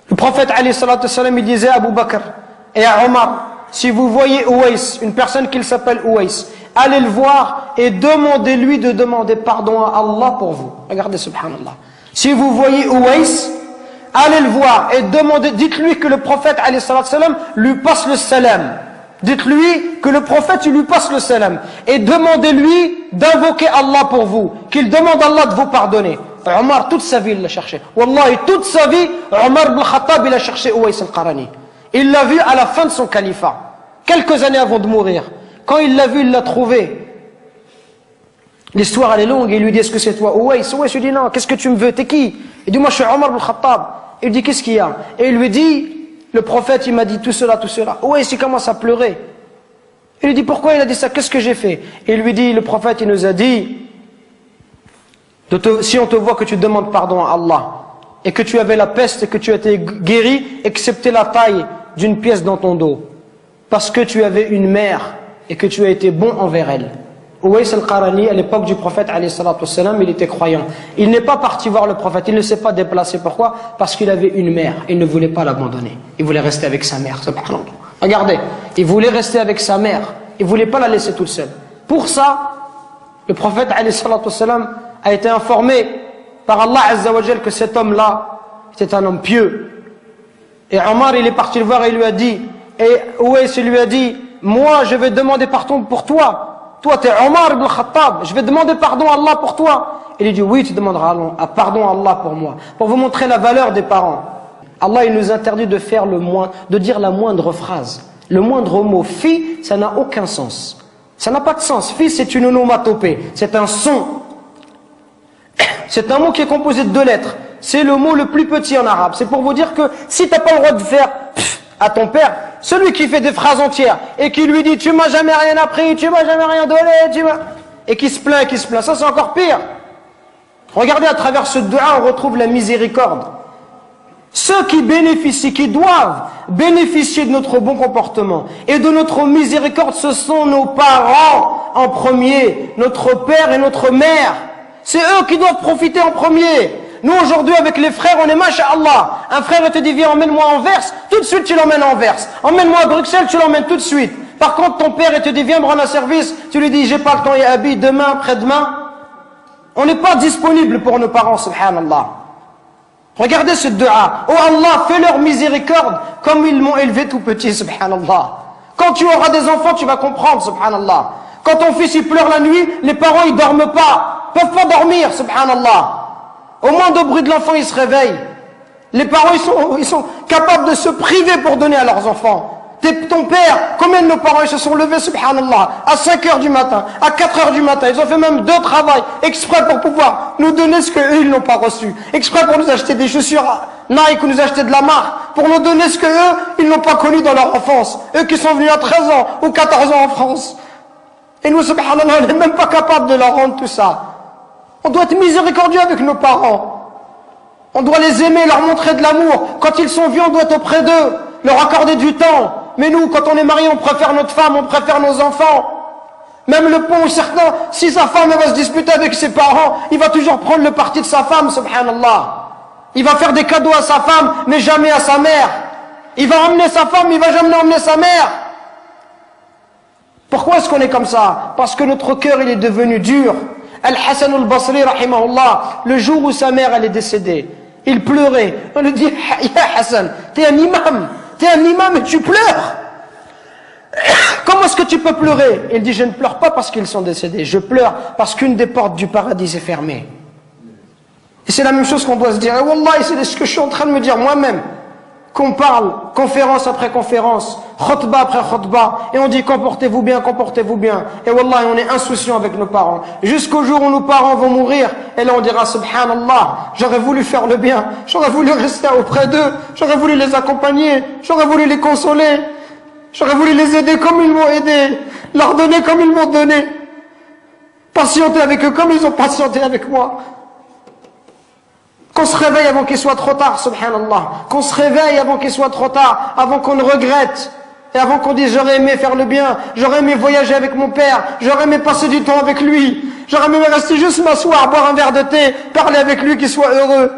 Le prophète alayhi salatu wassalam, il disait à Abu Bakr et à Omar, si vous voyez Ouais, une personne qui s'appelle Ouais, allez le voir et demandez-lui de demander pardon à Allah pour vous. Regardez, subhanallah. Si vous voyez Ouais, allez le voir et demandez, dites-lui que le prophète alayhi salatu wassalam lui passe le salam. Dites-lui que le prophète lui passe le salam. Et demandez-lui d'invoquer Allah pour vous. Qu'il demande à Allah de vous pardonner. Omar, toute sa vie, il l'a cherché. Wallahi, toute sa vie, Omar ibn Khattab, il a cherché Ouais al-Qarani. Il l'a vu à la fin de son califat. Quelques années avant de mourir. Quand il l'a vu, il l'a trouvé. L'histoire, elle est longue. Il lui dit, est-ce que c'est toi, Ouais? Ouais lui dit, non, qu'est-ce que tu me veux? T'es qui? Il dit, moi, je suis Omar ibn Khattab. Il dit, qu'est-ce qu'il y a? Et il lui dit, le prophète, il m'a dit tout cela, tout cela. Ouais, il commence à pleurer. Il lui dit, pourquoi il a dit ça? Qu'est-ce que j'ai fait? Et il lui dit, le prophète, il nous a dit, si on te voit que tu demandes pardon à Allah, et que tu avais la peste et que tu as été guéri, excepté la taille d'une pièce dans ton dos, parce que tu avais une mère, et que tu as été bon envers elle. Ouais al-Qarani, à l'époque du prophète, alayhi salatu wassalam, il était croyant. Il n'est pas parti voir le prophète, il ne s'est pas déplacé. Pourquoi? Parce qu'il avait une mère, il ne voulait pas l'abandonner. Il voulait rester avec sa mère, subhanallah. Regardez, il voulait rester avec sa mère, il ne voulait pas la laisser toute seule. Pour ça, le prophète, alayhi salatu wassalam, a été informé par Allah Azza wa Jal que cet homme-là était un homme pieux. Et Omar, il est parti le voir et il lui a dit, et Ouais lui a dit, moi je vais demander pardon pour toi. Toi tu es Omar ibn Khattab, je vais demander pardon à Allah pour toi. Il lui dit, oui tu demanderas pardon à Allah pour moi. Pour vous montrer la valeur des parents. Allah il nous interdit de faire de dire la moindre phrase. Le moindre mot. Fi, ça n'a aucun sens. Ça n'a pas de sens. Fi c'est une onomatopée, c'est un son. C'est un mot qui est composé de 2 lettres. C'est le mot le plus petit en arabe. C'est pour vous dire que si tu n'as pas le droit de faire à ton père, celui qui fait des phrases entières et qui lui dit tu m'as jamais rien appris, tu m'as jamais rien donné, et qui se plaint, ça c'est encore pire. Regardez, à travers ce dua, on retrouve la miséricorde. Ceux qui bénéficient, qui doivent bénéficier de notre bon comportement et de notre miséricorde, ce sont nos parents en premier, notre père et notre mère. C'est eux qui doivent profiter en premier. Nous aujourd'hui avec les frères, on est masha'Allah. Un frère te dit viens emmène-moi à Anvers, tout de suite tu l'emmènes à Anvers. Emmène-moi à Bruxelles, tu l'emmènes tout de suite. Par contre ton père te dit viens me rendre un service, tu lui dis j'ai pas le temps, ya abi, demain, après-demain. On n'est pas disponible pour nos parents, subhanallah. Regardez ce dua. Oh Allah, fais leur miséricorde comme ils m'ont élevé tout petit, subhanallah. Quand tu auras des enfants, tu vas comprendre, subhanallah. Quand ton fils il pleure la nuit, les parents ils dorment pas. Peuvent pas dormir, subhanallah. Au moindre bruit de l'enfant, il se réveille. Les parents, ils sont capables de se priver pour donner à leurs enfants. Ton père, combien de nos parents, ils se sont levés, subhanallah, à 5 heures du matin, à 4 heures du matin. Ils ont fait même 2 travails, exprès pour pouvoir nous donner ce qu'eux, ils n'ont pas reçu. Exprès pour nous acheter des chaussures Nike ou nous acheter de la marque. Pour nous donner ce qu'eux, ils n'ont pas connu dans leur enfance. Eux qui sont venus à 13 ans ou 14 ans en France. Et nous, subhanallah, on n'est même pas capable de leur rendre tout ça. On doit être miséricordieux avec nos parents. On doit les aimer, leur montrer de l'amour. Quand ils sont vieux, on doit être auprès d'eux, leur accorder du temps. Mais nous, quand on est marié, on préfère notre femme, on préfère nos enfants. Même le pont, certains, si sa femme va se disputer avec ses parents, il va toujours prendre le parti de sa femme, subhanallah. Il va faire des cadeaux à sa femme, mais jamais à sa mère. Il va emmener sa femme, il va jamais emmener sa mère. Pourquoi est-ce qu'on est comme ça? Parce que notre cœur, il est devenu dur. Al-Hassan al-Basri, rahimahullah, le jour où sa mère, elle est décédée, il pleurait. On lui dit, ya Hassan, t'es un imam et tu pleures. Comment est-ce que tu peux pleurer? Il dit, je ne pleure pas parce qu'ils sont décédés, je pleure parce qu'une des portes du paradis est fermée. Et c'est la même chose qu'on doit se dire. Et Wallah, c'est ce que je suis en train de me dire moi-même. Qu'on parle, conférence après conférence, khutbah après khutbah, et on dit comportez-vous bien, comportez-vous bien. Et wallah, on est insouciant avec nos parents. Jusqu'au jour où nos parents vont mourir, et là on dira subhanallah, j'aurais voulu faire le bien, j'aurais voulu rester auprès d'eux, j'aurais voulu les accompagner, j'aurais voulu les consoler, j'aurais voulu les aider comme ils m'ont aidé, leur donner comme ils m'ont donné, patienter avec eux comme ils ont patienté avec moi. Qu'on se réveille avant qu'il soit trop tard, subhanallah. Qu'on se réveille avant qu'il soit trop tard, avant qu'on ne regrette. Et avant qu'on dise j'aurais aimé faire le bien, j'aurais aimé voyager avec mon père, j'aurais aimé passer du temps avec lui, j'aurais aimé rester juste m'asseoir, boire un verre de thé, parler avec lui, qu'il soit heureux.